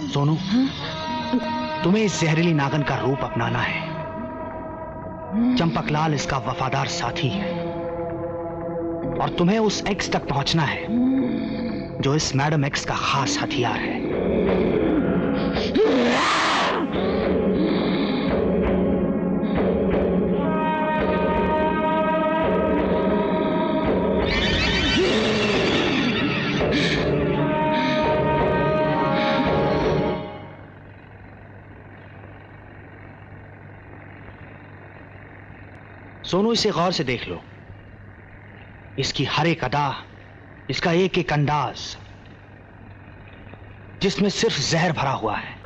सोनू, तुम्हें इस जहरीली नागन का रूप अपनाना है। चंपकलाल इसका वफादार साथी है और तुम्हें उस एक्स तक पहुंचना है जो इस मैडम एक्स का खास हथियार है। सोनू, इसे गौर से देख लो। इसकी हर एक अदा, इसका एक एक अंदाज, जिसमें सिर्फ जहर भरा हुआ है।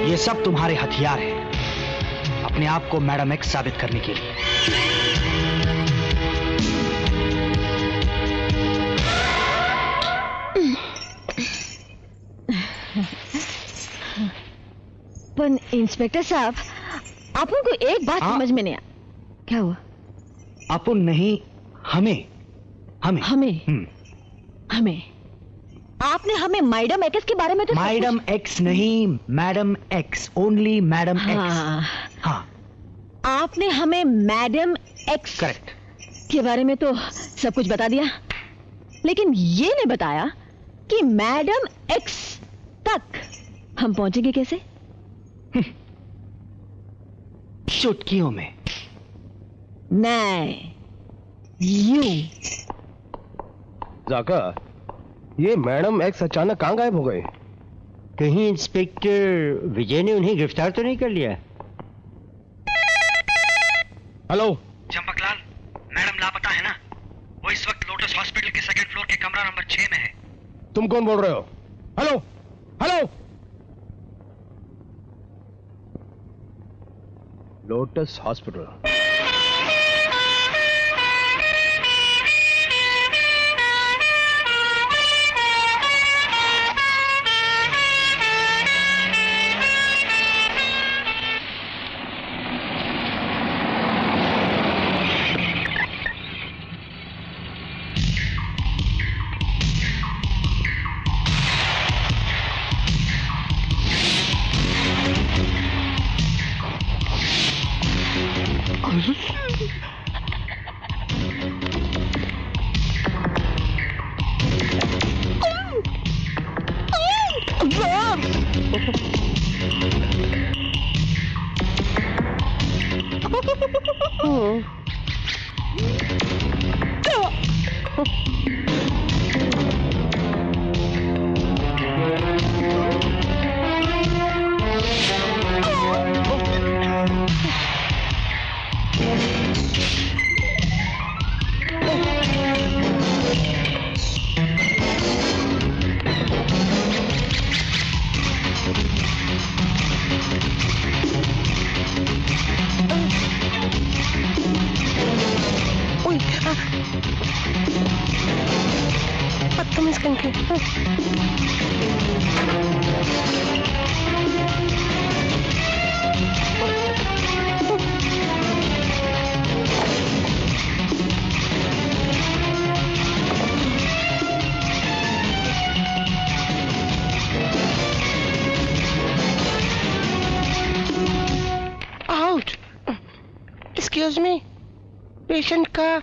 ये सब तुम्हारे हथियार हैं अपने आप को मैडम एक्स साबित करने के लिए। पर इंस्पेक्टर साहब, आपको को एक बात समझ में नहीं आ। क्या हुआ? अपन नहीं, हमें हमें हमें आपने हमें मैडम एक्स के बारे में तो मैडम एक्स नहीं, madam x, only madam x. हाँ, आपने हमें मैडम एक्स करेक्ट के बारे में तो सब कुछ बता दिया, लेकिन ये नहीं बताया कि मैडम एक्स तक हम पहुंचेंगे कैसे। चुटकियों में नहीं, यूं। जाका, ये मैडम एक्स अचानक कहाँ गायब हो गए? कहीं इंस्पेक्टर विजय ने उन्हें गिरफ्तार तो नहीं कर लिया? हेलो चंपकलाल, मैडम लापता है ना? वो इस वक्त लोटस हॉस्पिटल के सेकंड फ्लोर के कमरा नंबर 6 में है। तुम कौन बोल रहे हो? Hello hello. Lotus hospital. Excuse me, patient का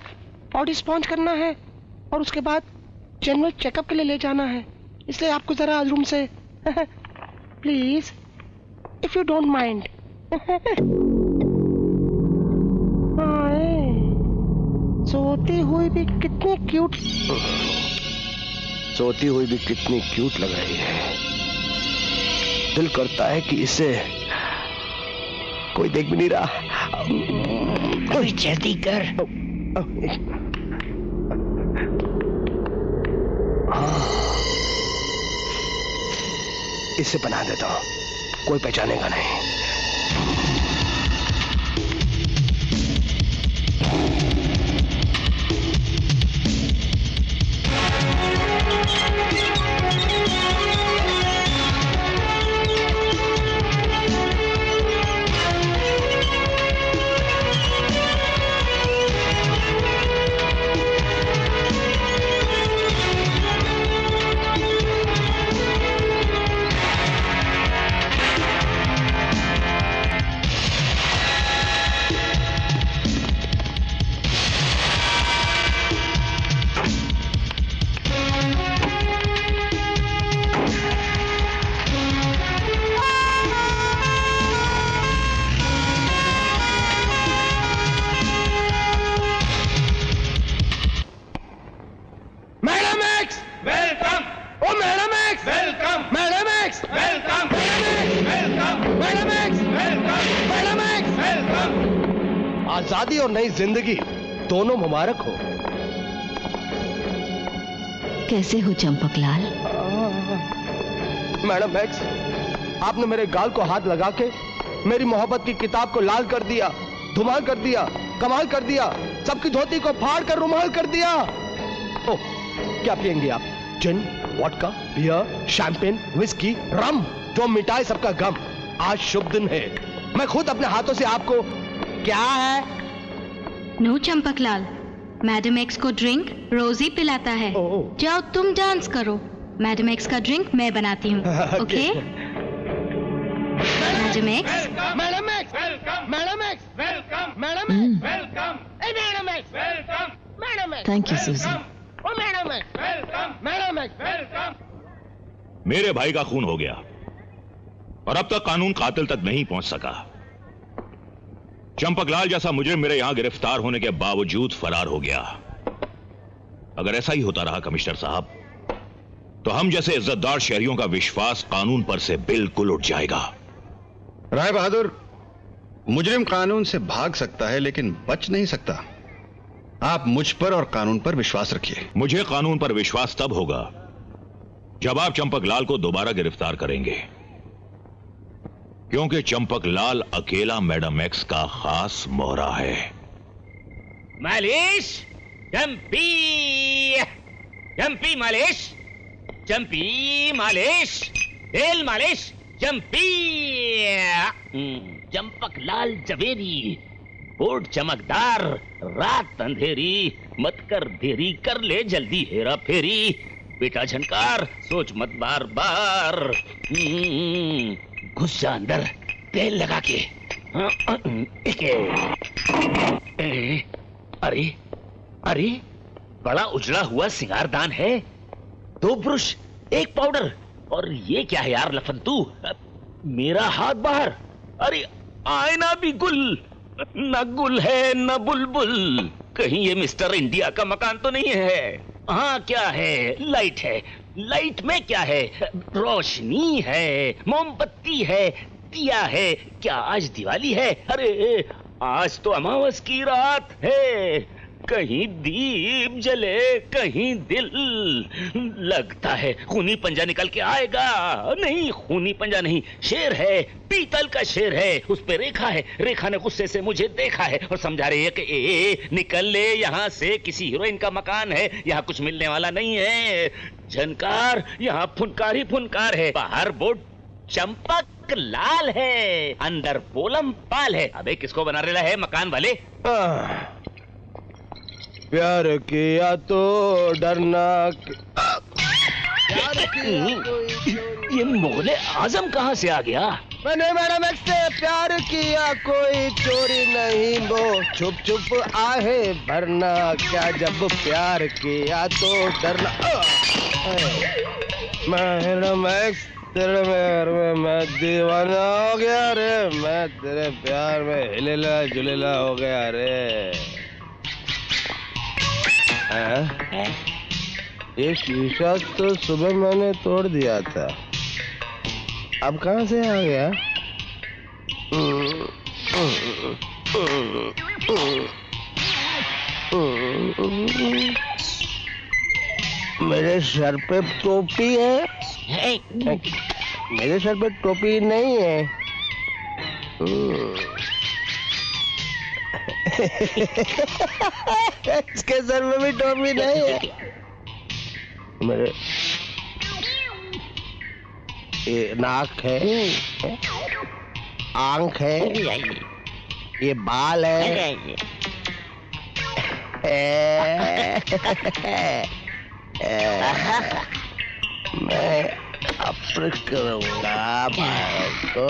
बॉडी स्पॉन्ज करना है और उसके बाद जनरल चेकअप के लिए ले जाना है, इसलिए आपको जरा रूम से please, if you don't mind. सोती हुई भी कितनी क्यूट लग रही है। दिल करता है कि इसे कोई देख भी नहीं रहा। कोई जल्दी कर। इसे बना देता हूं, कोई पहचानेगा नहीं। शादी और नई जिंदगी दोनों मुबारक हो। कैसे हो चंपकलाल? मैडम एक्स, आपने मेरे गाल को हाथ लगा के मेरी मोहब्बत की किताब को लाल कर दिया, धुमाल कर दिया, कमाल कर दिया, सबकी धोती को फाड़ कर रुमाल कर दिया। ओह, क्या पियेंगे आप? जिन, वोडका, बियर, शैंपेन, विस्की, रम, जो मिटाए सबका गम। आज शुभ दिन है, मैं खुद अपने हाथों से आपको क्या है? नो चंपकलाल, मैडम एक्स को ड्रिंक रोजी पिलाता है। जाओ तुम डांस करो, मैडम एक्स का ड्रिंक मैं बनाती हूँ। Okay? Madam x, madam x, madam x, madam x, madam x, madam x, thank you सूजी। ओ मैडम एक्स, मैडम एक्स। मेरे भाई का खून हो गया और अब तक कानून कातिल तक नहीं पहुंच सका। चंपकलाल जैसा मुजरिम मेरे यहां गिरफ्तार होने के बावजूद फरार हो गया। अगर ऐसा ही होता रहा कमिश्नर साहब, तो हम जैसे इज्जतदार शहरियों का विश्वास कानून पर से बिल्कुल उठ जाएगा। राय बहादुर, मुजरिम कानून से भाग सकता है लेकिन बच नहीं सकता। आप मुझ पर और कानून पर विश्वास रखिए। मुझे कानून पर विश्वास तब होगा जब आप चंपकलाल को दोबारा गिरफ्तार करेंगे, क्योंकि चंपकलाल अकेला मैडम एक्स का खास मोहरा है। मालिश, जंपी, जंपी मालिश, जंपी मालिश, तेल मालिश, जंपी। चंपकलाल जवेरी, बोर्ड चमकदार, रात अंधेरी, मत कर देरी, कर ले जल्दी हेरा फेरी। बेटा झनकार, सोच मत बार बार, घुस जा अंदर तेल लगा के। अरे अरे, बड़ा उजड़ा हुआ सिंगारदान है, 2 ब्रश, 1 पाउडर, और ये क्या है यार लफंतू? मेरा हाथ बाहर। अरे आईना भी गुल, न गुल है न बुलबुल। कहीं ये मिस्टर इंडिया का मकान तो नहीं है? हाँ, क्या है? लाइट है। लाइट में क्या है? रोशनी है, मोमबत्ती है, दिया है। क्या आज दिवाली है? अरे आज तो अमावस की रात है। कहीं दीप जले, कहीं दिल। लगता है खूनी पंजा निकल के आएगा। नहीं, खूनी पंजा नहीं, शेर है, पीतल का शेर है, उस पे रेखा है। रेखा ने गुस्से से मुझे देखा है और समझा रही है कि निकल ले यहाँ से, किसी हीरोइन का मकान है, यहाँ कुछ मिलने वाला नहीं है। झनकार, यहाँ फुनकार ही फुनकार है। बाहर बोर्ड चंपक लाल है, अंदर पोलम पाल है। अबे किसको बना रहा है मकान वाले? प्यार किया तो डरना। ये मुगले आजम कहाँ से आ गया? मैंने मैडम एक्स से प्यार किया, कोई चोरी नहीं, वो छुप छुप आहे भरना। क्या जब प्यार किया तो डरना। मैडम एक्स, तेरे प्यार में मैं दीवाना हो गया रे। मैं तेरे प्यार में हिलेला जुलेला हो गया रे। ये शीशा तो सुबह मैंने तोड़ दिया था, अब कहाँ से आ गया? मेरे सर पे टोपी है? मेरे सर पे टोपी नहीं है। इसके सर में भी टोपी नहीं है। मेरे ये नाक है, आंख है, ये बाल है। मैं अप्र करूंगा भारत को।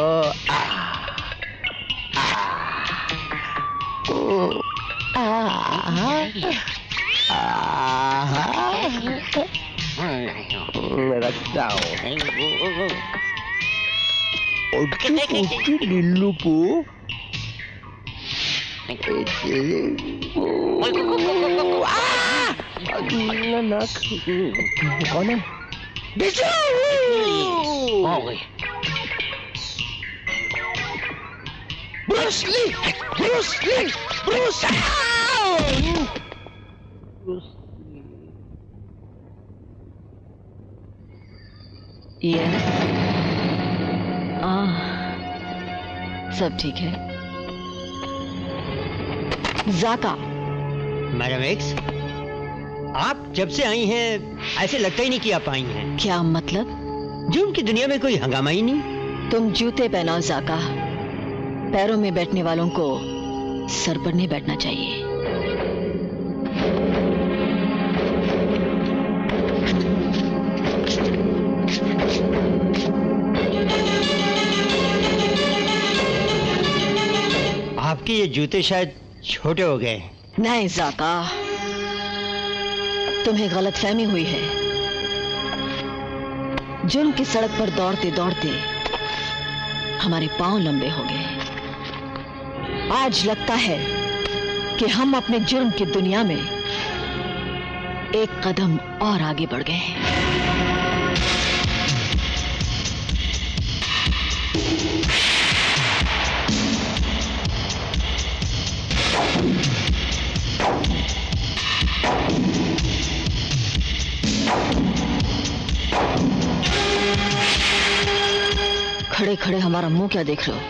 रखता हूँ गिल्लू को। कौन है? Bruce Lee, Bruce Lee, Bruce. Yes, सब ठीक है। जाका। मैडम एक्स, आप जब से आई हैं ऐसे लगता ही नहीं कि आप आई हैं। क्या मतलब? जुर्म की दुनिया में कोई हंगामा ही नहीं। तुम जूते पहनाओ जाका। पैरों में बैठने वालों को सर पर नहीं बैठना चाहिए। आपके ये जूते शायद छोटे हो गए। नहीं जाका, तुम्हें गलतफहमी हुई है। जुर्म की सड़क पर दौड़ते दौड़ते हमारे पांव लंबे हो गए। आज लगता है कि हम अपने जुर्म की दुनिया में एक कदम और आगे बढ़ गए हैं। खड़े खड़े हमारा मुंह क्या देख रहे हो?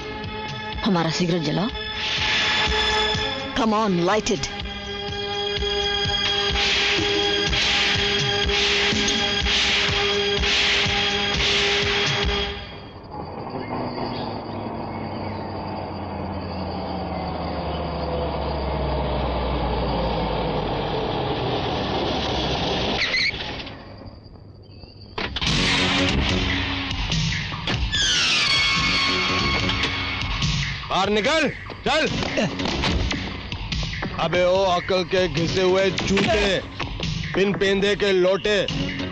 हमारा सिगरेट जलाओ। Come on, light it. बाहर निकल, चल। अबे ओ अकल के घिसे हुए जूते, बिन पेंदे के लोटे,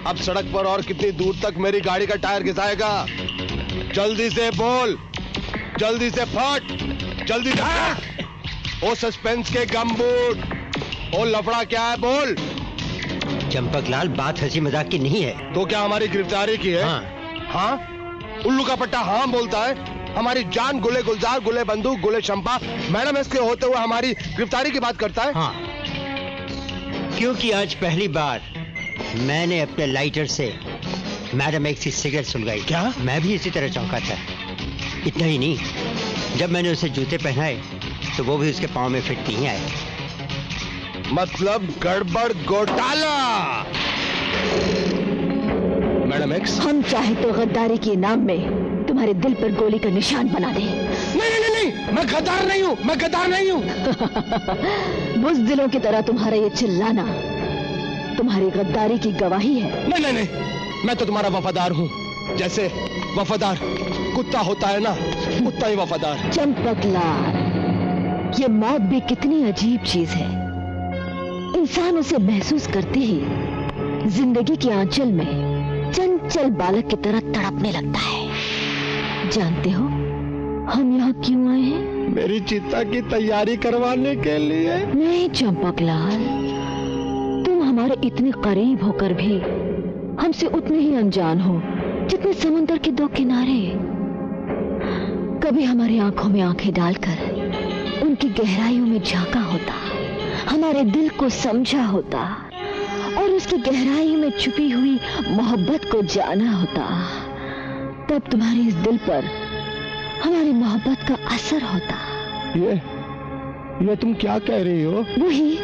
अब सड़क पर और कितनी दूर तक मेरी गाड़ी का टायर घिसाएगा? जल्दी से बोल, जल्दी से फट, जल्दी से। ओ सस्पेंस के गमबूट, ओ लफड़ा क्या है बोल। चंपकलाल, बात हंसी मजाक की नहीं है। तो क्या हमारी गिरफ्तारी की है? हाँ। हाँ? उल्लू का पट्टा हाँ बोलता है। हमारी जान, गुले गुलजार, गुले बंदूक, गुले शंपा, मैडम इसके होते हुए हमारी गिरफ्तारी की बात करता है। हाँ, क्योंकि आज पहली बार मैंने अपने लाइटर से मैडम एक्स की सिगरेट सुलगाई। क्या? मैं भी इसी तरह चौंका था। इतना ही नहीं, जब मैंने उसे जूते पहनाए तो वो भी उसके पाँव में फिट नहीं आए। मतलब गड़बड़ घोटाला। मैडम एक्स, हम चाहे तो गद्दारी के नाम में तुम्हारे दिल पर गोली का निशान बना दे। नहीं नहीं नहीं, मैं गद्दार नहीं हूँ, मैं गद्दार नहीं हूँ। बुज़दिलों की तरह तुम्हारा ये चिल्लाना तुम्हारी गद्दारी की गवाही है। नहीं नहीं नहीं, मैं तो तुम्हारा वफादार हूँ। जैसे वफादार कुत्ता होता है ना, उतना ही वफादार। चंपकलाल, ये मौत भी कितनी अजीब चीज है। इंसान उसे महसूस करते ही जिंदगी के आंचल में चंचल बालक की तरह तड़पने लगता है। जानते हो हम यहाँ क्यों आए हैं? मेरी चिता की तैयारी करवाने के लिए। नहीं चंपकलाल, तुम हमारे इतने करीब होकर भी हमसे उतने ही अनजान हो जितने समुद्र के दो किनारे। कभी हमारी आंखों में आंखें डालकर उनकी गहराइयों में झांका होता, हमारे दिल को समझा होता और उसकी गहराई में छुपी हुई मोहब्बत को जाना होता, तब तुम्हारे इस दिल पर हमारी मोहब्बत का असर होता। ये तुम क्या कह रही हो? वही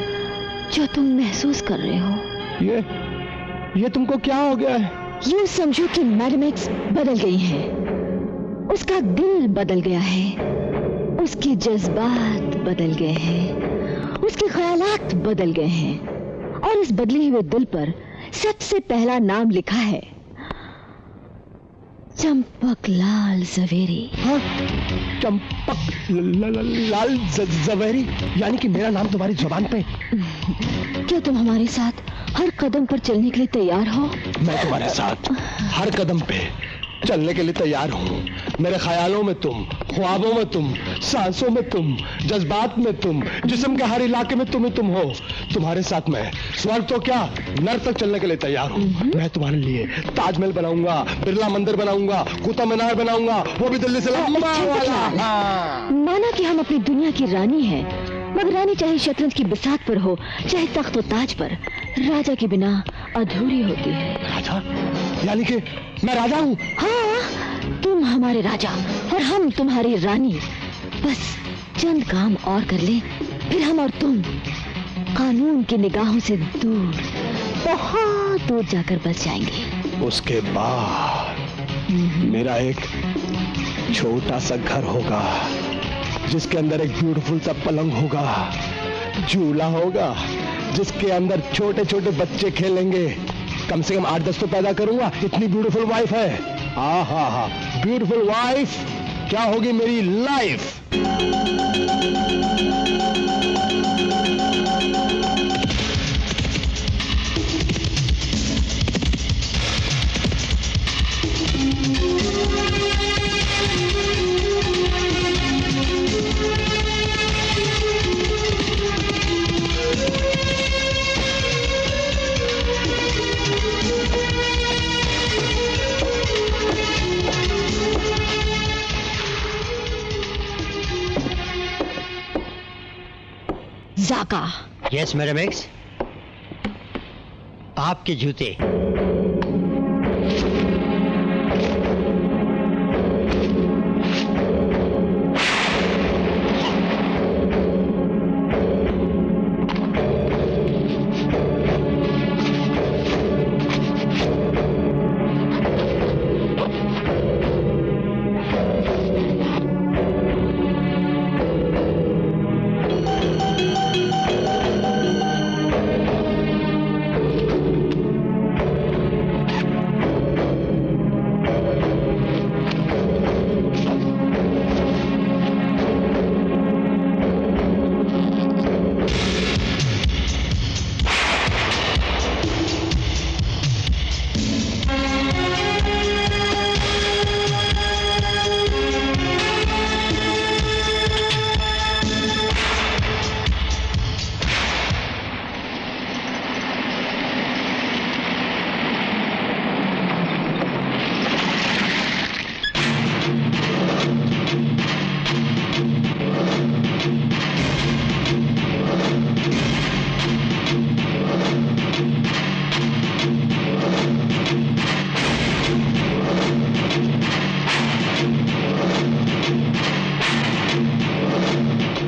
जो तुम महसूस कर रहे हो। ये तुमको क्या हो गया है? यूं समझो कि मैडम एक्स बदल गई है। उसका दिल बदल गया है, उसके जज्बात बदल गए हैं, उसके ख्यालात बदल गए हैं और इस बदले हुए दिल पर सबसे पहला नाम लिखा है चंपकलाल ज़वेरी। हाँ? चंपकलाल ज़वेरी, यानी कि मेरा नाम तुम्हारी जुबान पे? क्या तुम हमारे साथ हर कदम पर चलने के लिए तैयार हो? मैं तुम्हारे साथ हर कदम पे चलने के लिए तैयार हूँ। मेरे ख्यालों में तुम, ख्वाबों में तुम, सांसों में तुम, जज्बात में तुम, जिस्म के हर इलाके में तुम ही तुम हो। तुम्हारे साथ मैं स्वर्ग तो क्या नर्क तक चलने के लिए तैयार हूँ। मैं तुम्हारे लिए ताजमहल बनाऊंगा, बिरला मंदिर बनाऊंगा, कुतुब मीनार बनाऊंगा, वो भी दिल्ली से लंबा वाला। हाँ। माना कि हम अपनी दुनिया की रानी हैं, मगर रानी चाहे शतरंज की बिसात पर हो, चाहे तख्त और ताज पर, राजा के बिना अधूरी होती है। राजा? यानी कि मैं राजा हूँ? हाँ, तुम हमारे राजा और हम तुम्हारी रानी। बस चंद काम और कर ले, फिर हम और तुम कानून की निगाहों से दूर, बहुत दूर जाकर बस जाएंगे। उसके बाद मेरा एक छोटा सा घर होगा, जिसके अंदर एक ब्यूटीफुल सा पलंग होगा, झूला होगा, जिसके अंदर छोटे छोटे बच्चे खेलेंगे। कम से कम 8-10 तो पैदा करूंगा, इतनी ब्यूटीफुल वाइफ है। हाँ, ब्यूटीफुल वाइफ क्या होगी मेरी लाइफ। जाका। यस मैडम एक्स, आपके जूते।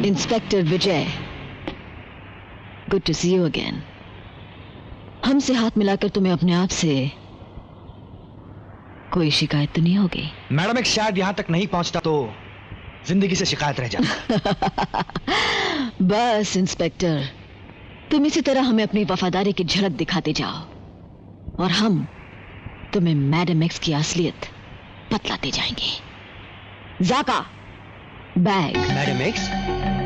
Inspector Vijay, good to see you again. हमसे हाथ मिलाकर तुम्हें अपने आप से कोई शिकायत तो नहीं होगी? मैडम एक शायद यहां तक नहीं पहुंचता तो जिंदगी से शिकायत रह जाती। बस इंस्पेक्टर, तुम इसी तरह हमें अपनी वफादारी की झलक दिखाते जाओ और हम तुम्हें मैडम एक्स की असलियत बतलाते जाएंगे। जाका, बैग। मैडम एक्स,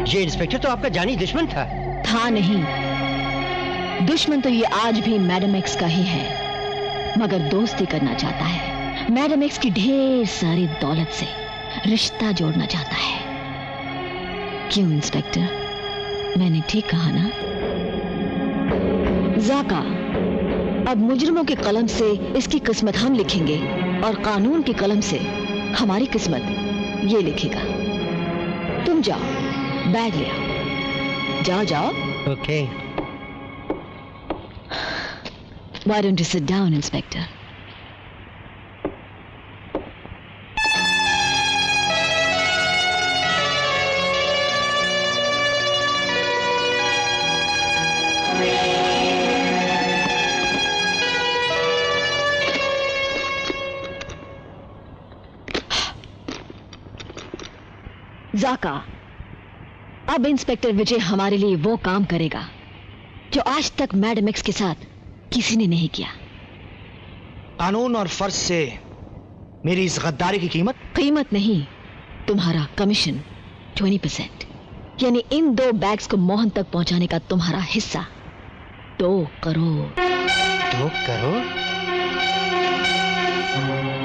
ये इंस्पेक्टर तो आपका जानी दुश्मन था। था नहीं, दुश्मन तो ये आज भी मैडम एक्स का ही है, मगर दोस्ती करना चाहता है। मैडम एक्स की ढेर सारी दौलत से रिश्ता जोड़ना चाहता है। क्यों इंस्पेक्टर, मैंने ठीक कहा ना? जाका, अब मुजरिमों के कलम से इसकी किस्मत हम लिखेंगे और कानून की कलम से हमारी किस्मत ये लिखेगा। तुम जाओ, बैग ले आओ। जाओ जाओ। Okay. Why don't you sit down, Inspector? जाका, अब इंस्पेक्टर विजय हमारे लिए वो काम करेगा जो आज तक मैडम एक्स के साथ किसी ने नहीं किया। कानून और फर्ज से मेरी इस गद्दारी की कीमत नहीं, तुम्हारा कमीशन 20%, यानी इन 2 बैग्स को मोहन तक पहुंचाने का तुम्हारा हिस्सा 2 करोड़। 2 करोड़?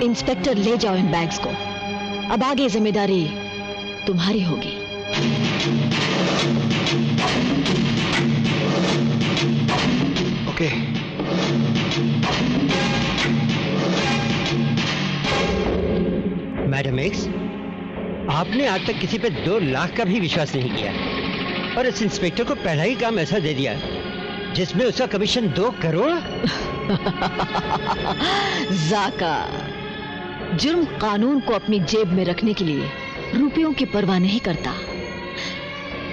इंस्पेक्टर, ले जाओ इन बैग्स को। अब आगे जिम्मेदारी तुम्हारी होगी। ओके। मैडम एक्स, आपने आज तक किसी पे 2 लाख का भी विश्वास नहीं किया और इस इंस्पेक्टर को पहला ही काम ऐसा दे दिया जिसमें उसका कमीशन 2 करोड़। जाका, जुर्म कानून को अपनी जेब में रखने के लिए रुपयों की परवाह नहीं करता।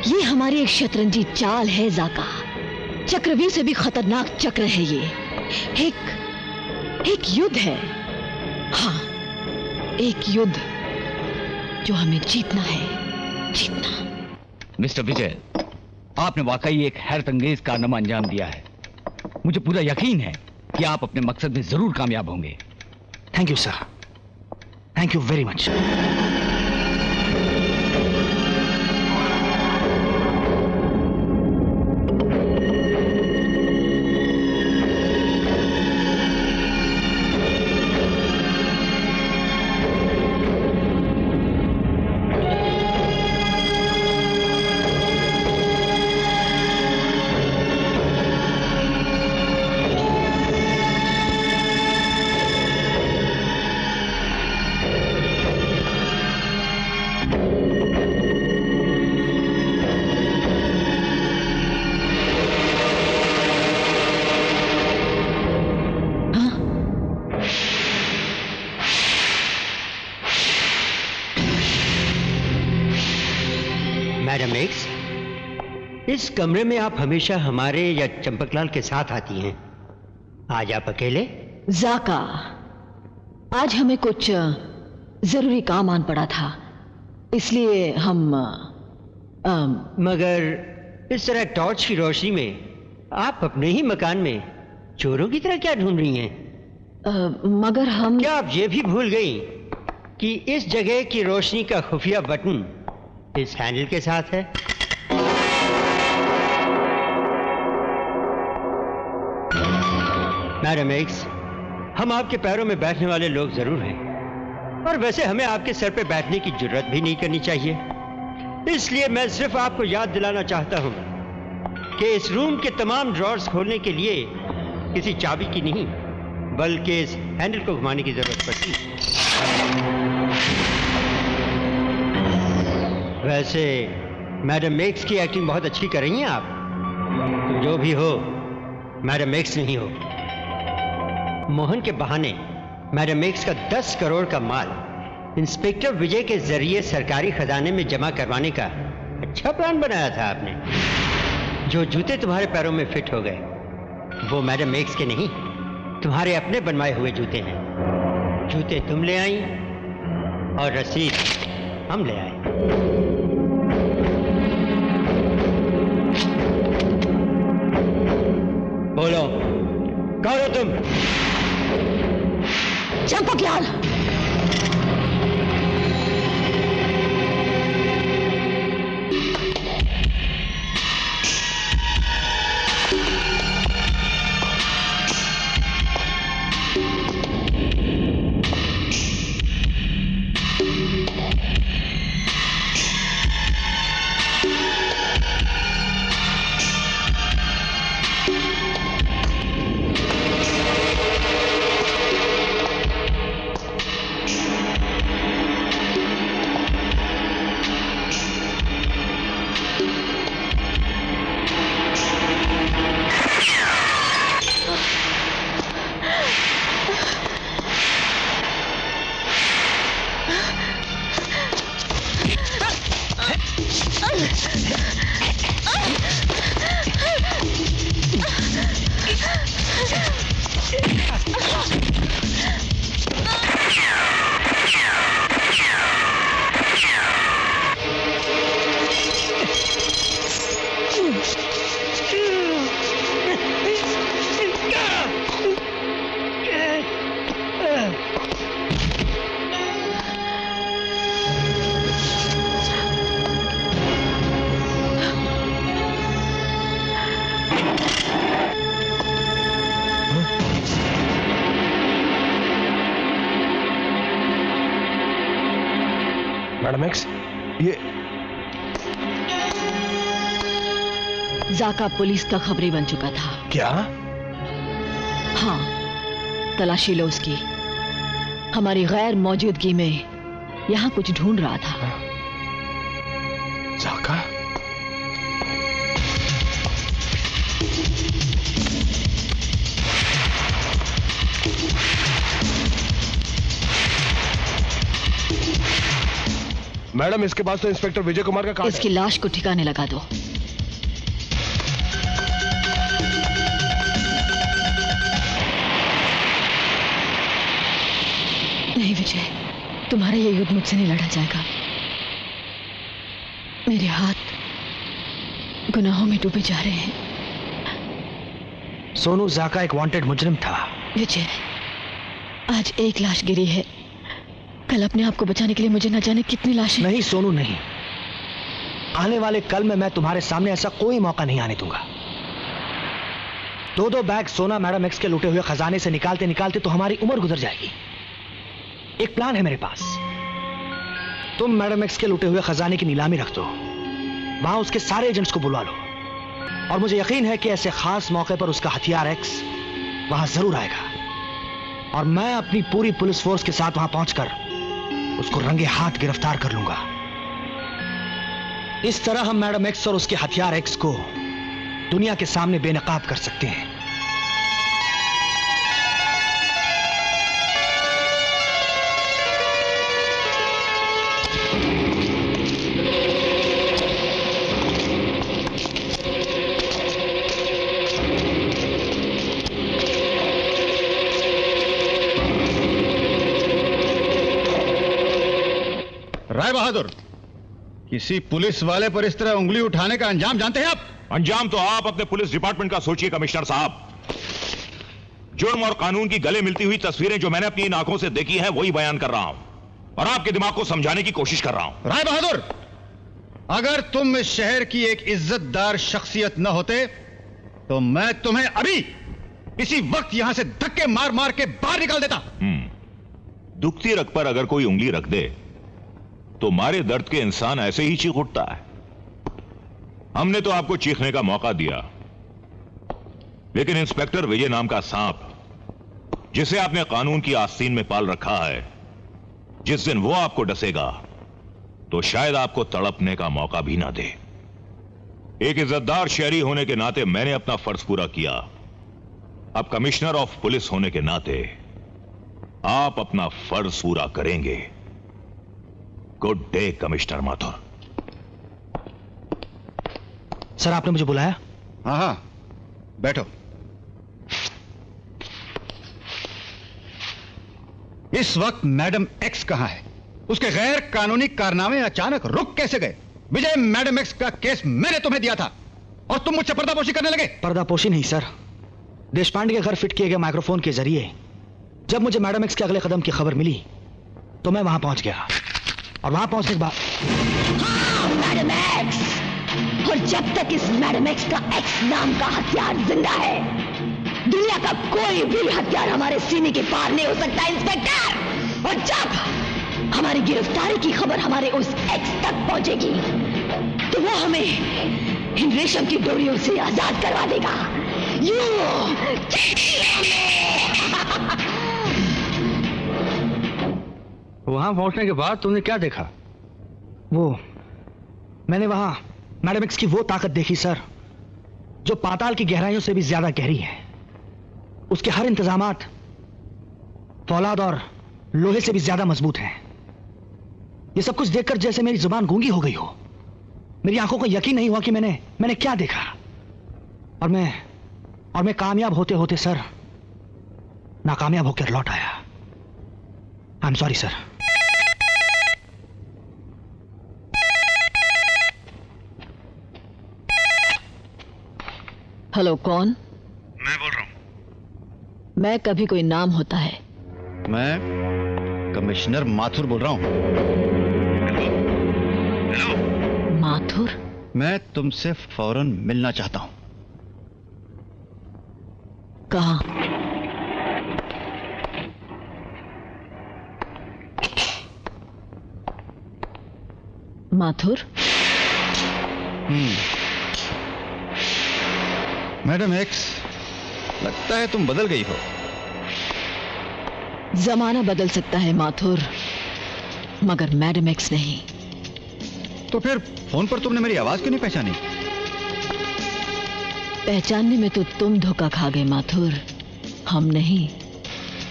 ये हमारी एक शतरंजी चाल है जाका। चक्रव्यूह से भी खतरनाक चक्र है ये। एक युद्ध है। हाँ, एक युद्ध जो हमें जीतना है, जीतना। मिस्टर विजय, आपने वाकई एक हैरतअंगेज कारनामा अंजाम दिया है। मुझे पूरा यकीन है कि आप अपने मकसद में जरूर कामयाब होंगे। Thank you sir, thank you very much. Madam x, इस कमरे में आप हमेशा हमारे या चंपकलाल के साथ आती हैं। आज आप अकेले? जाका, आज हमें कुछ जरूरी काम आन पड़ा था, इसलिए हम मगर इस तरह टॉर्च की रोशनी में आप अपने ही मकान में चोरों की तरह क्या ढूंढ रही हैं? मगर हम... क्या आप ये भी भूल गई कि इस जगह की रोशनी का खुफिया बटन इस हैंडल के साथ है? मैडम एक्स, हम आपके पैरों में बैठने वाले लोग जरूर हैं, और वैसे हमें आपके सर पे बैठने की जरूरत भी नहीं करनी चाहिए। इसलिए मैं सिर्फ आपको याद दिलाना चाहता हूं कि इस रूम के तमाम ड्रॉर्स खोलने के लिए किसी चाबी की नहीं, बल्कि इस हैंडल को घुमाने की जरूरत पड़ती है। वैसे मैडम एक्स की एक्टिंग बहुत अच्छी कर रही हैं आप। जो भी हो, मैडम एक्स नहीं हो। मोहन के बहाने मैडम एक्स का 10 करोड़ का माल इंस्पेक्टर विजय के जरिए सरकारी खजाने में जमा करवाने का अच्छा प्लान बनाया था आपने। जो जूते तुम्हारे पैरों में फिट हो गए वो मैडम एक्स के नहीं, तुम्हारे अपने बनवाए हुए जूते हैं। जूते तुम ले आई और रसीद हम ले आए। बोलो, कौन हो तुम? चंपकलाल। मैडम एक्स, ये जाका पुलिस का खबरी बन चुका था। क्या? हाँ, तलाशी लो उसकी। हमारी गैर मौजूदगी में यहाँ कुछ ढूंढ रहा था। जाका? मैडम, इसके पास तो इंस्पेक्टर विजय कुमार का कार्ड इसकी लाश को ठिकाने लगा दो। नहीं विजय, तुम्हारा ये युद्ध मुझसे नहीं लड़ा जाएगा। मेरे हाथ गुनाहों में डूबे जा रहे हैं। सोनू जाका एक वांटेड मुजरिम था। विजय, आज एक लाश गिरी है, कल अपने आप को बचाने के लिए मुझे न जाने कितनी लाशें। नहीं सोनू, नहीं। आने वाले कल में मैं तुम्हारे सामने ऐसा कोई मौका नहीं आने दूंगा। 2-2 बैग सोना मैडम एक्स के लूटे हुए खजाने से निकालते निकालते तो हमारी उम्र गुजर जाएगी। एक प्लान है मेरे पास। तुम मैडम एक्स के लूटे हुए खजाने की नीलामी रख दो, वहां उसके सारे एजेंट्स को बुलवा लो, और मुझे यकीन है कि ऐसे खास मौके पर उसका हथियार एक्स वहां जरूर आएगा, और मैं अपनी पूरी पुलिस फोर्स के साथ वहां पहुंचकर उसको रंगे हाथ गिरफ्तार कर लूंगा। इस तरह हम मैडम एक्स और उसके हथियार एक्स को दुनिया के सामने बेनकाब कर सकते हैं। राय बहादुर, किसी पुलिस वाले पर इस तरह उंगली उठाने का अंजाम जानते हैं आप? अंजाम तो आप अपने पुलिस डिपार्टमेंट का सोचिए कमिश्नर साहब। जुर्म और कानून की गले मिलती हुई तस्वीरें जो मैंने अपनी इन आंखों से देखी हैं वही बयान कर रहा हूं, और आपके दिमाग को समझाने की कोशिश कर रहा हूं। राय बहादुर, अगर तुम इस शहर की एक इज्जतदार शख्सियत न होते तो मैं तुम्हें अभी इसी वक्त यहां से धक्के मार मार के बाहर निकाल देता। दुखती रग पर अगर कोई उंगली रख दे तो मारे दर्द के इंसान ऐसे ही चीख उठता है। हमने तो आपको चीखने का मौका दिया, लेकिन इंस्पेक्टर विजय नाम का सांप, जिसे आपने कानून की आस्तीन में पाल रखा है, जिस दिन वो आपको डसेगा तो शायद आपको तड़पने का मौका भी ना दे। एक इज्जतदार शहरी होने के नाते मैंने अपना फर्ज पूरा किया। अब कमिश्नर ऑफ पुलिस होने के नाते आप अपना फर्ज पूरा करेंगे। Good day commissioner Mathur. Sir, आपने मुझे बुलाया? हाँ हाँ, बैठो। इस वक्त मैडम एक्स कहां है? उसके गैर कानूनी कारनामे अचानक रुक कैसे गए? विजय, मैडम एक्स का केस मैंने तुम्हें दिया था और तुम मुझसे पर्दापोशी करने लगे। पर्दापोशी नहीं सर, देशपांडे के घर फिट किए गए माइक्रोफोन के जरिए जब मुझे मैडम एक्स के अगले कदम की खबर मिली तो मैं वहां पहुंच गया, और वहां पहुंचने के बाद हाँ, मैडम एक्स। और जब तक इस मैडम एक्स का एक्स नाम का हथियार जिंदा है, दुनिया का कोई भी हथियार हमारे सीने के पार नहीं हो सकता इंस्पेक्टर। और जब हमारी गिरफ्तारी की खबर हमारे उस एक्स तक पहुंचेगी तो वो हमें इन रेशम की डोरियों से आजाद करवा देगा। वहां पहुंचने के बाद तुमने क्या देखा? मैंने वहां मैडम एक्स की वो ताकत देखी सर, जो पाताल की गहराइयों से भी ज्यादा गहरी है। उसके हर इंतजामात फौलाद और लोहे से भी ज्यादा मजबूत हैं। ये सब कुछ देखकर जैसे मेरी जुबान गूंगी हो गई हो। मेरी आंखों को यकीन नहीं हुआ कि मैंने क्या देखा। और मैं कामयाब होते होते सर नाकामयाब होकर लौट आया। I am sorry sir. Hello, कौन? मैं बोल रहा हूं। मैं कभी कोई नाम होता है। मैं कमिश्नर माथुर बोल रहा हूं। हेलो माथुर? मैं तुमसे फौरन मिलना चाहता हूं। कहाँ? माथुर? मैडम एक्स लगता है तुम बदल गई हो। जमाना बदल सकता है माथुर, मगर मैडम एक्स नहीं। तो फिर फोन पर तुमने मेरी आवाज क्यों नहीं पहचानी? पहचानने में तो तुम धोखा खा गए माथुर, हम नहीं।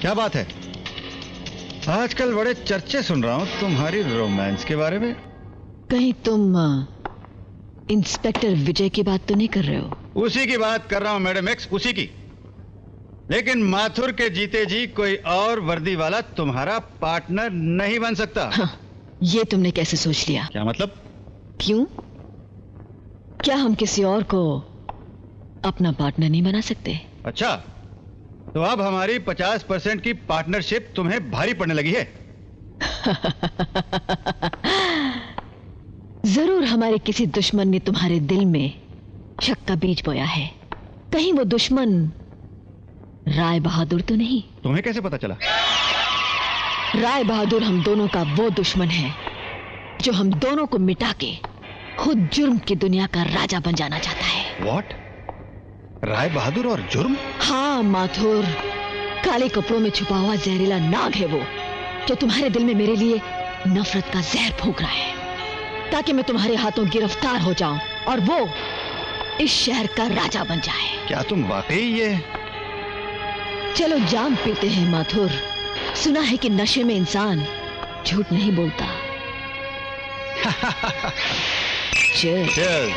क्या बात है? आजकल बड़े चर्चे सुन रहा हूं तुम्हारी रोमांस के बारे में। कहीं तुम इंस्पेक्टर विजय की बात तो नहीं कर रहे हो? उसी की बात कर रहा हूं मैडम एक्स, उसी की। लेकिन माथुर के जीते जी कोई और वर्दी वाला तुम्हारा पार्टनर नहीं बन सकता। हाँ, ये तुमने कैसे सोच लिया? क्या मतलब? क्यों? क्या हम किसी और को अपना पार्टनर नहीं बना सकते? अच्छा, तो अब हमारी 50% की पार्टनरशिप तुम्हें भारी पड़ने लगी है। जरूर हमारे किसी दुश्मन ने तुम्हारे दिल में शक का बीज बोया है। कहीं वो दुश्मन राय बहादुर तो नहीं? तुम्हें कैसे पता चला? राय बहादुर हम दोनों का वो दुश्मन है जो हम दोनों को मिटा के खुद जुर्म की दुनिया का राजा बन जाना चाहता है। व्हाट? राय बहादुर और जुर्म? हाँ माथुर, काले कपड़ों में छुपा हुआ जहरीला नाग है वो, जो तुम्हारे दिल में मेरे लिए नफरत का जहर फूंक रहा है, ताकि मैं तुम्हारे हाथों गिरफ्तार हो जाऊं और वो इस शहर का राजा बन जाए। क्या तुम वाकई ये? चलो जाम पीते हैं माथुर। सुना है कि नशे में इंसान झूठ नहीं बोलता। Cheers. Cheers.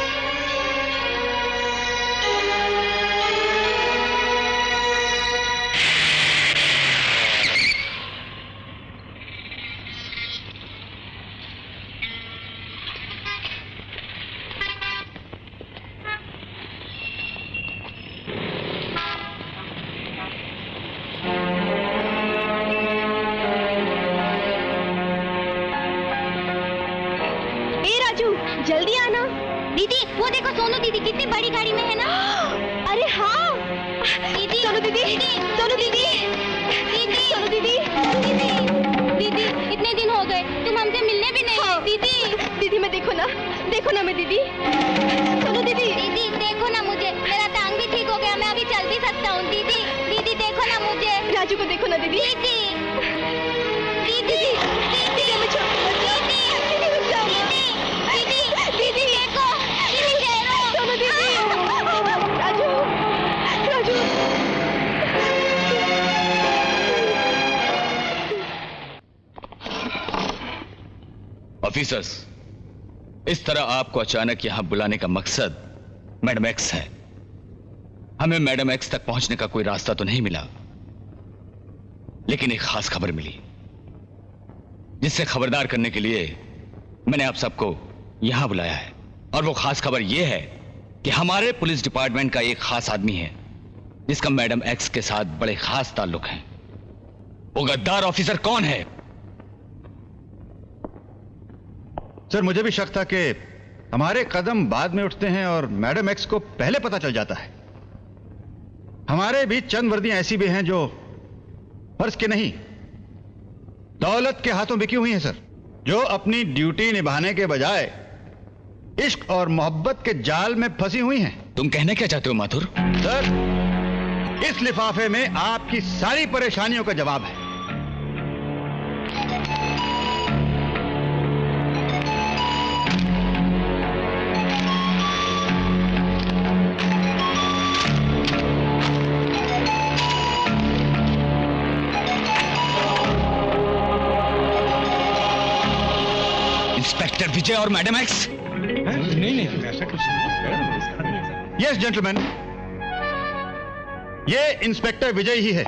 जल्दी आना। दीदी वो देखो सोनू दीदी कितनी बड़ी गाड़ी में है ना। अरे हाँ दीदी, सोनू दीदी, सोनू दीदी, दीदी, सोनू दीदी, दीदी इतने दिन हो गए तुम हमसे मिलने भी नहीं। हाँ। दीदी, दीदी मैं देखो ना मैं दीदी, सोनू दीदी, दीदी देखो ना मुझे, मेरा टांग भी ठीक हो गया, मैं अभी चल भी सकता हूँ। दीदी, दीदी देखो ना मुझे। राजू को देखो ना दीदी। दीदी, दीदी, दीदी मुझे ऑफिसर्स, इस तरह आपको अचानक यहां बुलाने का मकसद मैडम एक्स है। हमें मैडम एक्स तक पहुंचने का कोई रास्ता तो नहीं मिला, लेकिन एक खास खबर मिली, जिससे खबरदार करने के लिए मैंने आप सबको यहां बुलाया है। और वो खास खबर यह है कि हमारे पुलिस डिपार्टमेंट का एक खास आदमी है जिसका मैडम एक्स के साथ बड़े खास ताल्लुक हैं। वो गद्दार ऑफिसर कौन है? सर, मुझे भी शक था कि हमारे कदम बाद में उठते हैं और मैडम एक्स को पहले पता चल जाता है। हमारे भी चंद वर्दियां ऐसी भी हैं जो फर्ज के नहीं, दौलत के हाथों बिकी हुई हैं सर, जो अपनी ड्यूटी निभाने के बजाय इश्क और मोहब्बत के जाल में फंसी हुई हैं। तुम कहने क्या चाहते हो माथुर? सर, इस लिफाफे में आपकी सारी परेशानियों का जवाब है। इंस्पेक्टर विजय और मैडम एक्स? नहीं, ऐसा कुछ नहीं। यस जेंटलमैन, ये इंस्पेक्टर विजय ही है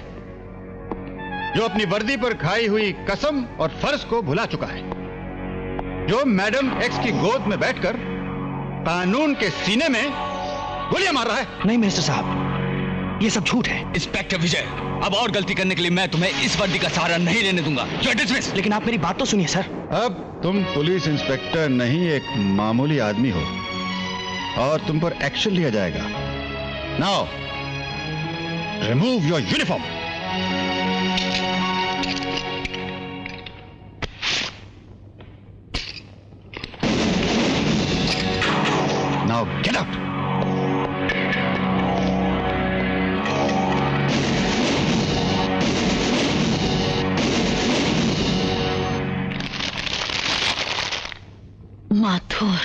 जो अपनी वर्दी पर खाई हुई कसम और फर्ज को भुला चुका है, जो मैडम एक्स की गोद में बैठकर कानून के सीने में गोलियां मार रहा है। नहीं मिनिस्टर साहब, ये सब झूठ है। इंस्पेक्टर विजय, अब और गलती करने के लिए मैं तुम्हें इस वर्दी का सहारा नहीं लेने दूंगा। लेकिन आप मेरी बात तो सुनिए सर। अब तुम पुलिस इंस्पेक्टर नहीं, एक मामूली आदमी हो और तुम पर एक्शन लिया जाएगा। Now remove your uniform. Now get out. Mathur.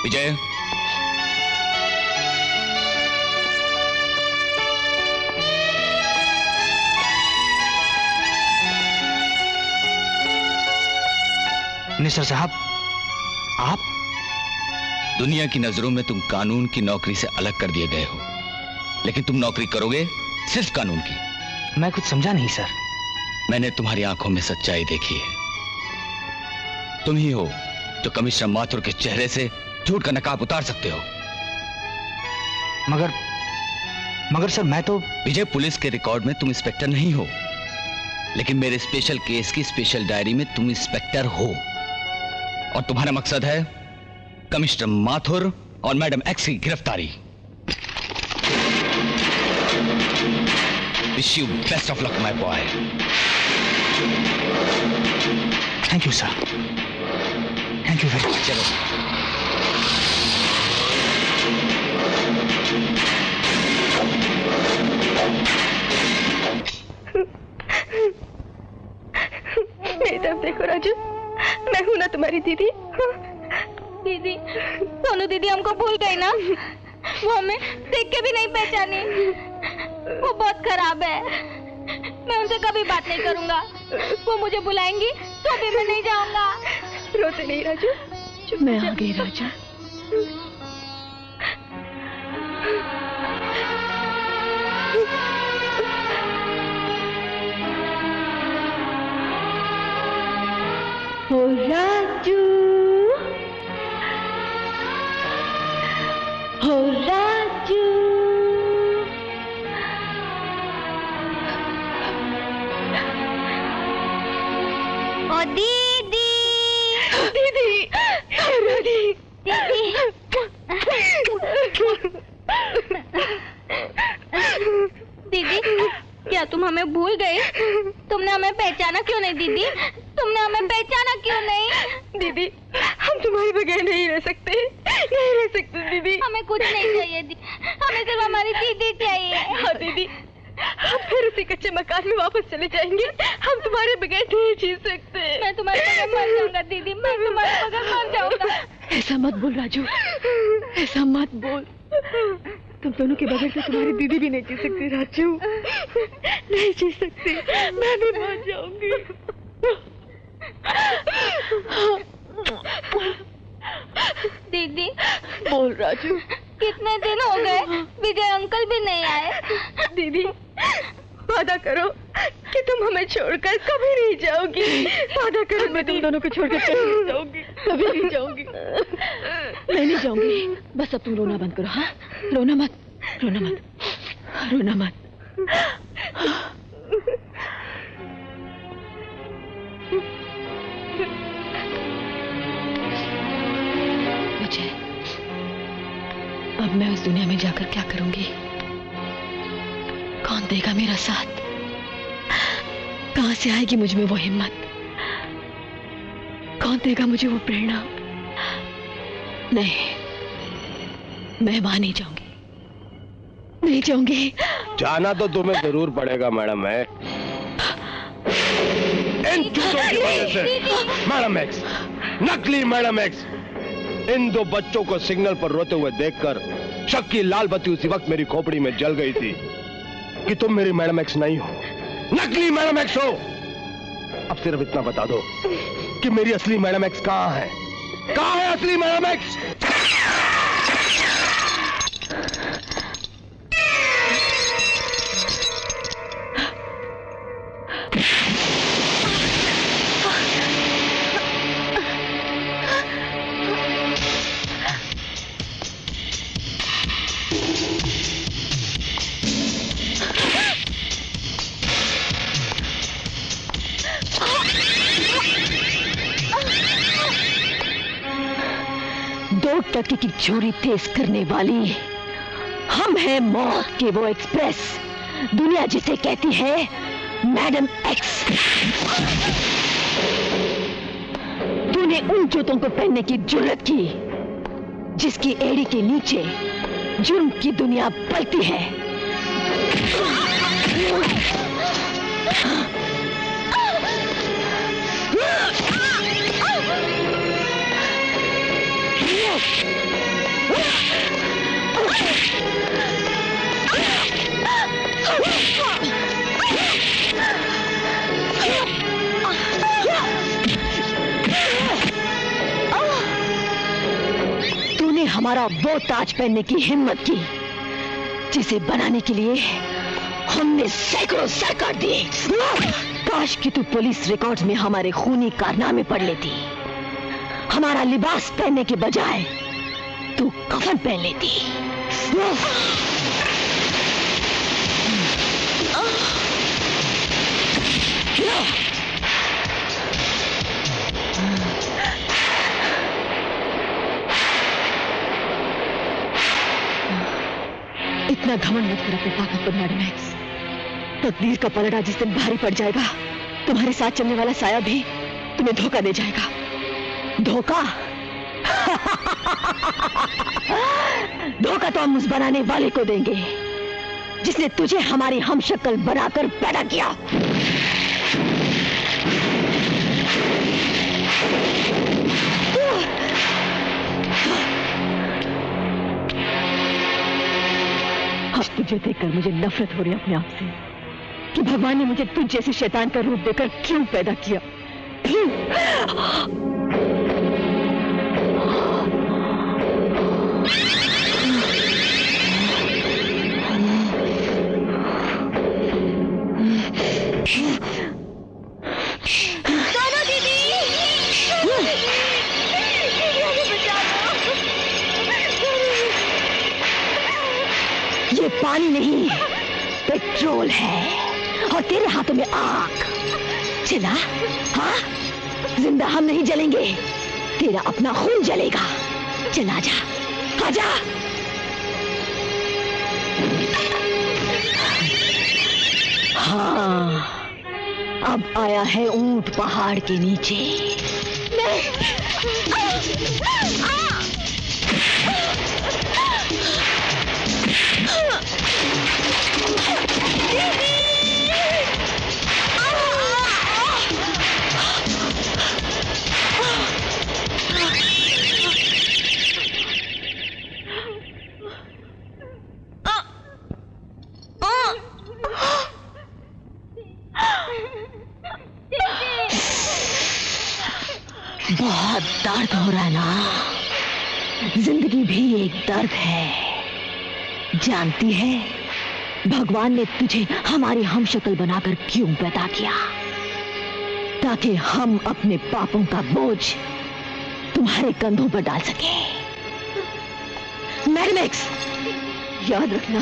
Vijay, minister साहब, आप? दुनिया की नजरों में तुम कानून की नौकरी से अलग कर दिए गए हो, लेकिन तुम नौकरी करोगे सिर्फ कानून की। मैं कुछ समझा नहीं सर। मैंने तुम्हारी आंखों में सच्चाई देखी है। तुम ही हो जो कमिश्नर माथुर के चेहरे से झूठ का नकाब उतार सकते हो। मगर सर, मैं तो... विजय, पुलिस के रिकॉर्ड में तुम इंस्पेक्टर नहीं हो, लेकिन मेरे स्पेशल केस की स्पेशल डायरी में तुम इंस्पेक्टर हो, और तुम्हारा मकसद है कमिश्नर माथुर और मैडम एक्स की गिरफ्तारी। Wish you best of luck my boy. Thank you sir, thank you very much. चलो। मेरी तरफ देखो राजू, मैं हूं ना तुम्हारी दीदी। दीदी, सोनू दीदी हमको भूल गई ना, वो हमें देख के भी नहीं पहचानी। वो बहुत खराब है, मैं उनसे कभी बात नहीं करूंगा। वो मुझे बुलाएंगी तो भी मैं नहीं जाऊंगा। रोते नहीं राजू, मैं आ गई राजू। ओ राजू, ओ राजू, ओ दीदी, दीदी, दीदी, दीदी, क्या तुम हमें भूल गए? तुमने हमें पहचाना क्यों नहीं दीदी? तुमने हमें पहचाना क्यों नहीं? दीदी, हम तुम्हारे बगैर नहीं रह सकते, नहीं रह सकते दीदी। हमें कुछ नहीं चाहिए दी, हमें सिर्फ हमारी दीदी चाहिए। हाँ दीदी, हम फिर उसी कच्चे मकान में वापस चले जाएंगे। हम तुम्हारे बगैर नहीं जी सकते। मैं तुम्हारे बगैर मर जाऊंगा दीदी, मैं तुम्हारे बगैर मर जाऊंगा। ऐसा मत बोल राजू, ऐसा मत बोल। तुम दोनों के बगैर तो तुम्हारी दीदी भी नहीं जी सकती राजू, नहीं जी सकती। मैं भी मर जाऊंगी। दीदी, बोल राजू। कितने दिन हो गए विजय अंकल भी नहीं आए। दीदी, वादा करो कि तुम हमें छोड़कर कभी नहीं जाओगी। वादा करो। मैं तुम दोनों को छोड़कर कभी नहीं जाऊंगी, कभी नहीं जाऊंगी। मैं नहीं जाऊंगी। बस अब तुम रोना बंद करो। हाँ, रोना मत, रोना मत, रोना मत। मुझे अब मैं उस दुनिया में जाकर क्या करूंगी? कौन देगा मेरा साथ? कहां से आएगी मुझ में वो हिम्मत? कौन देगा मुझे वो प्रेरणा? नहीं, मैं वहां नहीं जाऊंगी, नहीं जाऊंगी। जाना तो तुम्हें जरूर पड़ेगा मैडम है, इन चूतों की वजह से। मैडम एक्स, नकली मैडम एक्स, इन दो बच्चों को सिग्नल पर रोते हुए देखकर शक की लाल बत्ती उसी वक्त मेरी खोपड़ी में जल गई थी कि तुम मेरी मैडम एक्स नहीं हो, नकली मैडम एक्स हो। अब सिर्फ इतना बता दो कि मेरी असली मैडम एक्स कहां है? कहां है असली मैडम एक्स? दो टके की चोरी तेज करने वाली हम हैं, मौत के वो एक्सप्रेस, दुनिया जिसे कहती है मैडम एक्स। तूने उन जूतों को पहनने की जुर्रत की जिसकी एड़ी के नीचे जुर्म की दुनिया पलती है। तूने हमारा वो ताज पहनने की हिम्मत की जिसे बनाने के लिए हमने सैकड़ों सर काट दिए। काश कि तू पुलिस रिकॉर्ड्स में हमारे खूनी कारनामे पढ़ लेती। हमारा लिबास पहनने के बजाय तू कफन पहन लेती। इतना घमंड मत कर अपनी ताकत पर मैडम एक्स। तकदीर का पलड़ा जिस दिन भारी पड़ जाएगा, तुम्हारे साथ चलने वाला साया भी तुम्हें धोखा दे जाएगा। धोखा? धोखा तो हम उस बनाने वाले को देंगे जिसने तुझे हमारी हमशक्ल बनाकर पैदा किया। अब तुझे देखकर मुझे नफरत हो रही है अपने आप से कि भगवान ने मुझे तुझ जैसे शैतान का रूप देकर क्यों पैदा किया। सोनू दीदी, ये पानी नहीं, पेट्रोल है और तेरे हाथों में आग। चला? हाँ? जिंदा हम नहीं जलेंगे, तेरा अपना खून जलेगा। चल आजा, आजा। हाँ, अब आया है ऊंट पहाड़ के नीचे। बहुत दर्द हो रहा है ना? जिंदगी भी एक दर्द है। जानती है भगवान ने तुझे हमारी हमशक्ल बनाकर क्यों पैदा किया? ताकि हम अपने पापों का बोझ तुम्हारे कंधों पर डाल सके। मैडम एक्स, याद रखना,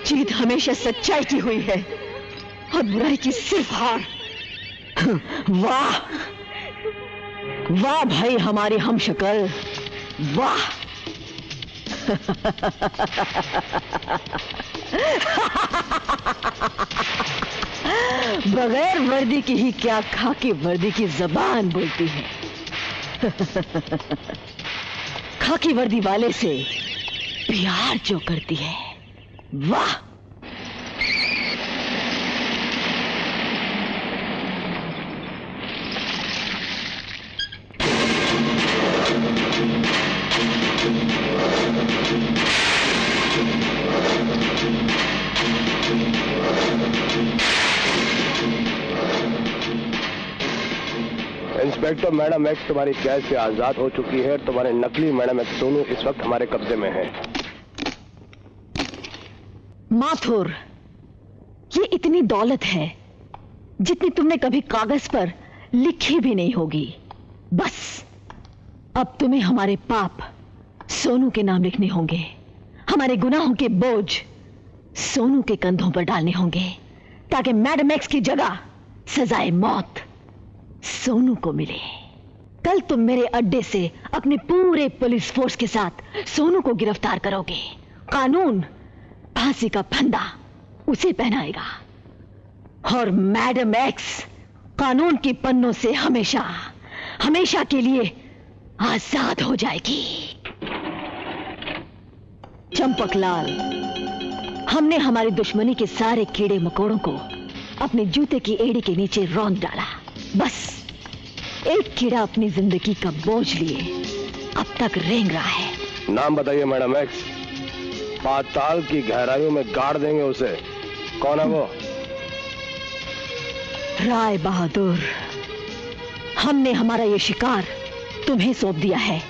जीत हमेशा सच्चाई की हुई है और बुराई की सिर्फ हार। वाह वाह भाई हमारी हमशक्ल, वाह। बगैर वर्दी की ही क्या खाकी वर्दी की जबान बोलती है। खाकी वर्दी वाले से प्यार जो करती है, वाह। इंस्पेक्टर, मैडम एक्स तुम्हारी कैद से आजाद हो चुकी है। तुम्हारे नकली मैडम एक्स दोनों इस वक्त हमारे कब्जे में हैं। माथुर, ये इतनी दौलत है जितनी तुमने कभी कागज पर लिखी भी नहीं होगी। बस अब तुम्हें हमारे पाप सोनू के नाम लिखने होंगे। हमारे गुनाहों के बोझ सोनू के कंधों पर डालने होंगे ताकि मैडम एक्स की जगह सजाए मौत सोनू को मिले। कल तुम मेरे अड्डे से अपने पूरे पुलिस फोर्स के साथ सोनू को गिरफ्तार करोगे। कानून फांसी का फंदा उसे पहनाएगा और मैडम एक्स कानून की पन्नों से हमेशा हमेशा के लिए आजाद हो जाएगी। चंपकलाल, हमने हमारी दुश्मनी के सारे कीड़े मकोड़ों को अपने जूते की एड़ी के नीचे रौंद डाला। बस एक कीड़ा अपनी जिंदगी का बोझ लिए अब तक रेंग रहा है। नाम बताइए मैडम एक्स। पाताल की गहराइयों में गाड़ देंगे उसे। कौन है वो? राय बहादुर, हमने हमारा ये शिकार तुम्हें सौंप दिया है।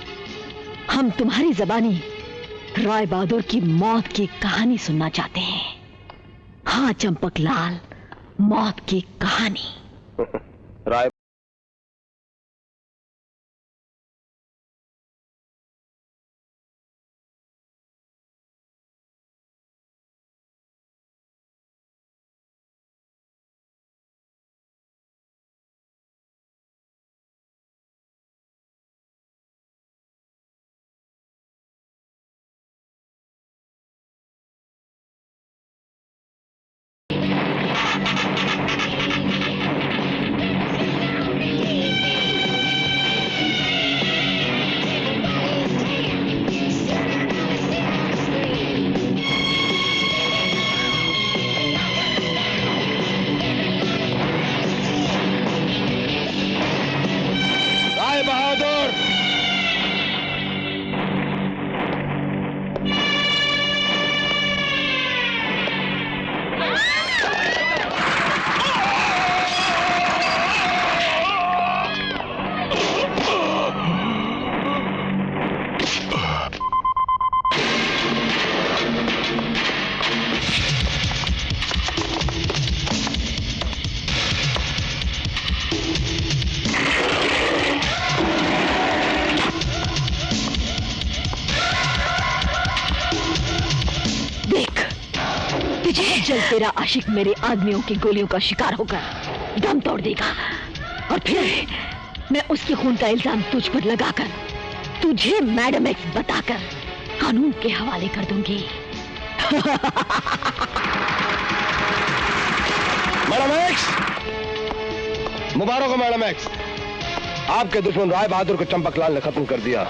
हम तुम्हारी जबानी राय बहादुर की मौत की कहानी सुनना चाहते हैं। हाँ चंपकलाल, मौत की कहानी। राय बहादुर, जल तेरा आशिक मेरे आदमियों की गोलियों का शिकार होकर दम तोड़ देगा और फिर मैं उसके खून का इल्जाम तुझ पर लगाकर तुझे मैडम एक्स बताकर कानून के हवाले कर दूंगी। मैडम एक्स, मुबारक हो मैडम एक्स। आपके दुश्मन राय बहादुर को चंपकलाल ने खत्म कर दिया।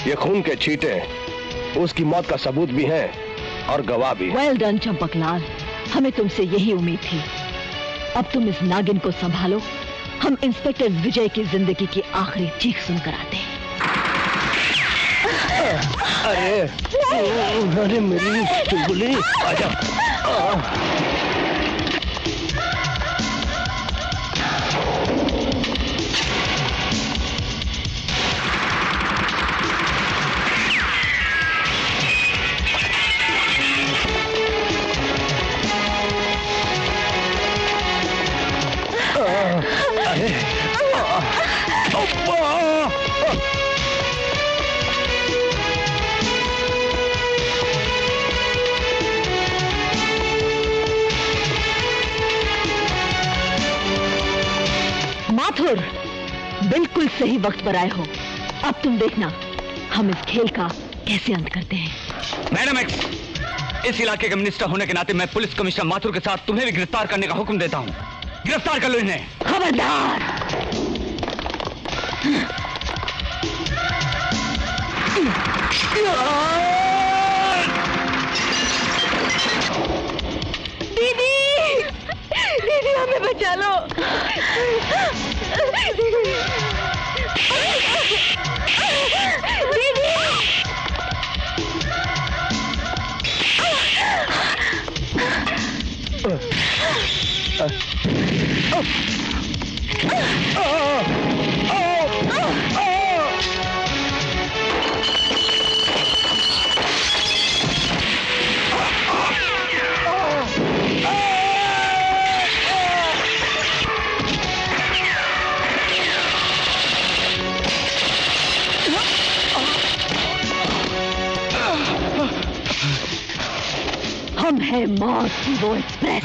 ये खून के छींटे उसकी मौत का सबूत भी हैं और गवाह भी। वेल डन चंपकलाल, हमें तुमसे यही उम्मीद थी। अब तुम इस नागिन को संभालो, हम इंस्पेक्टर विजय की जिंदगी की आखिरी चीख सुनकर आते हैं। अरे मेरी चुगली, आजा। माथुर, बिल्कुल सही वक्त पर आए हो। अब तुम देखना हम इस खेल का कैसे अंत करते हैं। मैडम एक्स, इस इलाके के मिनिस्टर होने के नाते मैं पुलिस कमिश्नर माथुर के साथ तुम्हें भी गिरफ्तार करने का हुक्म देता हूं। गिरफ्तार कर लो इन्हें। खबरदार। दीदी, दीदी हमें बचा लो। दीदी, हम है मौत की वो एक्सप्रेस,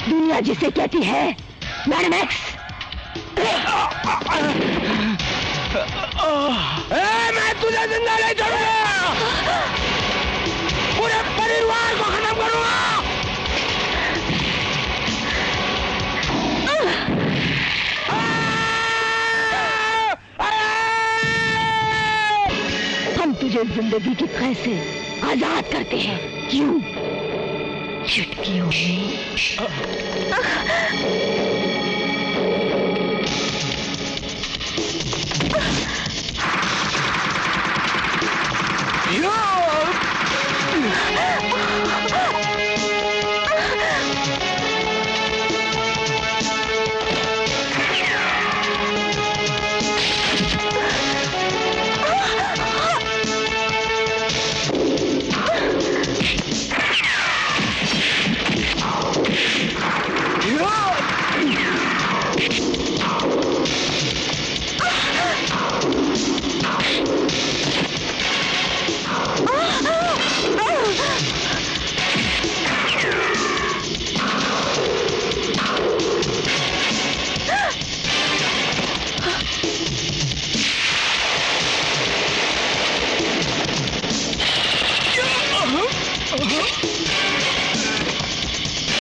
दुनिया जिसे कहती है मैडम एक्स। मैं तुझे जिंदा नहीं छोड़ूंगा, पूरे परिवार को खत्म करूंगा। हम तुझे तुझे जिंदगी की कैद से आजाद करते हैं। क्यों? चुटकियों में।